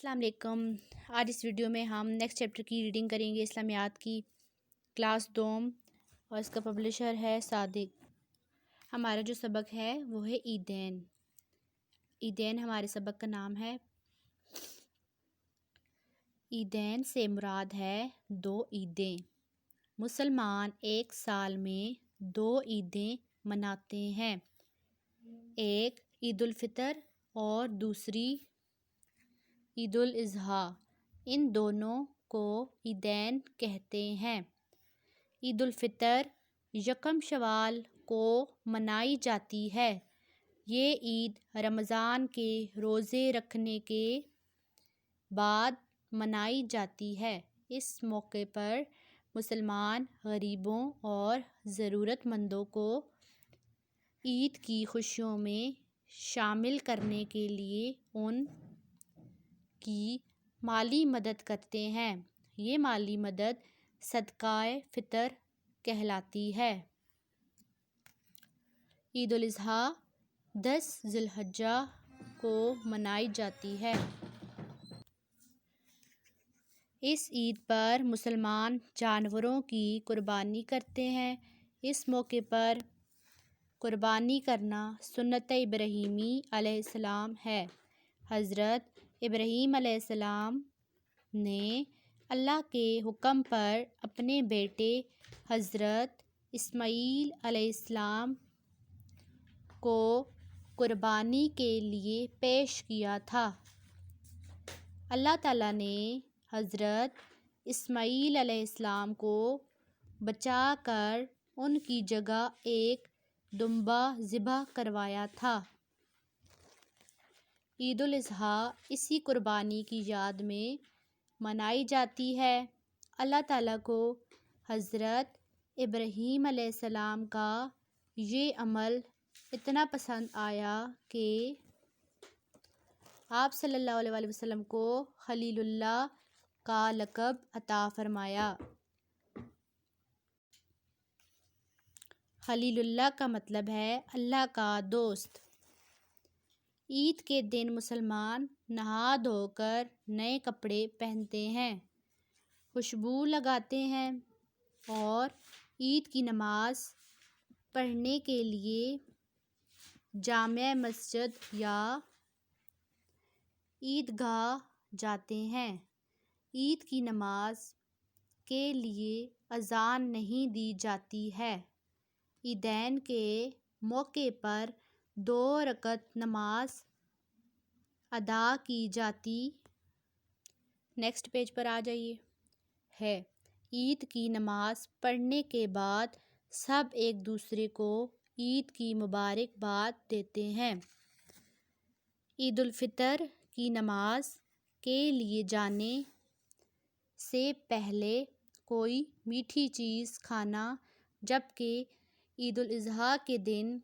السلام علیکم۔ آج اس ویڈیو میں ہم نیکسٹ چیپٹر کی ریڈنگ کریں گے، اسلامیات کی کلاس دوم، اور اس کا پبلشر ہے صادق۔ ہمارا جو سبق ہے وہ ہے عیدین۔ عیدین ہمارے سبق کا نام ہے۔ عیدین سے مراد ہے 2 عیدیں۔ مسلمان ایک سال میں 2 عیدیں مناتے ہیں، ایک عید الفطر اور دوسری عید الاضحیٰ۔ ان دونوں کو عیدین کہتے ہیں۔ عید الفطر یکم شوال کو منائی جاتی ہے۔ یہ عید رمضان کے روزے رکھنے کے بعد منائی جاتی ہے۔ اس موقع پر مسلمان غریبوں اور ضرورت مندوں کو عید کی خوشیوں میں شامل کرنے کے لیے ان کی مالی مدد کرتے ہیں۔ یہ مالی مدد صدقہ فطر کہلاتی ہے۔ عید الاضحیٰ 10 ذی الحجہ کو منائی جاتی ہے۔ اس عید پر مسلمان جانوروں کی قربانی کرتے ہیں۔ اس موقع پر قربانی کرنا سنت ابراہیمی علیہ السلام ہے۔ حضرت ابراہیم علیہ السلام نے اللہ کے حکم پر اپنے بیٹے حضرت اسماعیل علیہ السلام کو قربانی کے لیے پیش کیا تھا۔ اللہ تعالیٰ نے حضرت اسماعیل علیہ السلام کو بچا کر ان کی جگہ ایک دمبہ ذبح کروایا تھا۔ عید الاضحیٰ اسی قربانی کی یاد میں منائی جاتی ہے۔ اللہ تعالیٰ کو حضرت ابراہیم علیہ السلام کا یہ عمل اتنا پسند آیا کہ آپ صلی اللہ علیہ وسلم کو خلیل اللہ کا لقب عطا فرمایا۔ خلیل اللہ کا مطلب ہے اللہ کا دوست۔ عید کے دن مسلمان نہا دھو کر نئے کپڑے پہنتے ہیں، خوشبو لگاتے ہیں اور عید کی نماز پڑھنے کے لیے جامع مسجد یا عیدگاہ جاتے ہیں۔ عید کی نماز کے لیے اذان نہیں دی جاتی ہے۔ عیدین کے موقع پر 2 رکعت نماز ادا کی جاتی نیکسٹ پیج پر آ جائیے ہے۔ عید کی نماز پڑھنے کے بعد سب ایک دوسرے کو عید کی مبارکباد دیتے ہیں۔ عید الفطر کی نماز کے لیے جانے سے پہلے کوئی میٹھی چیز کھانا، جبکہ عید الاضحیٰ کے دن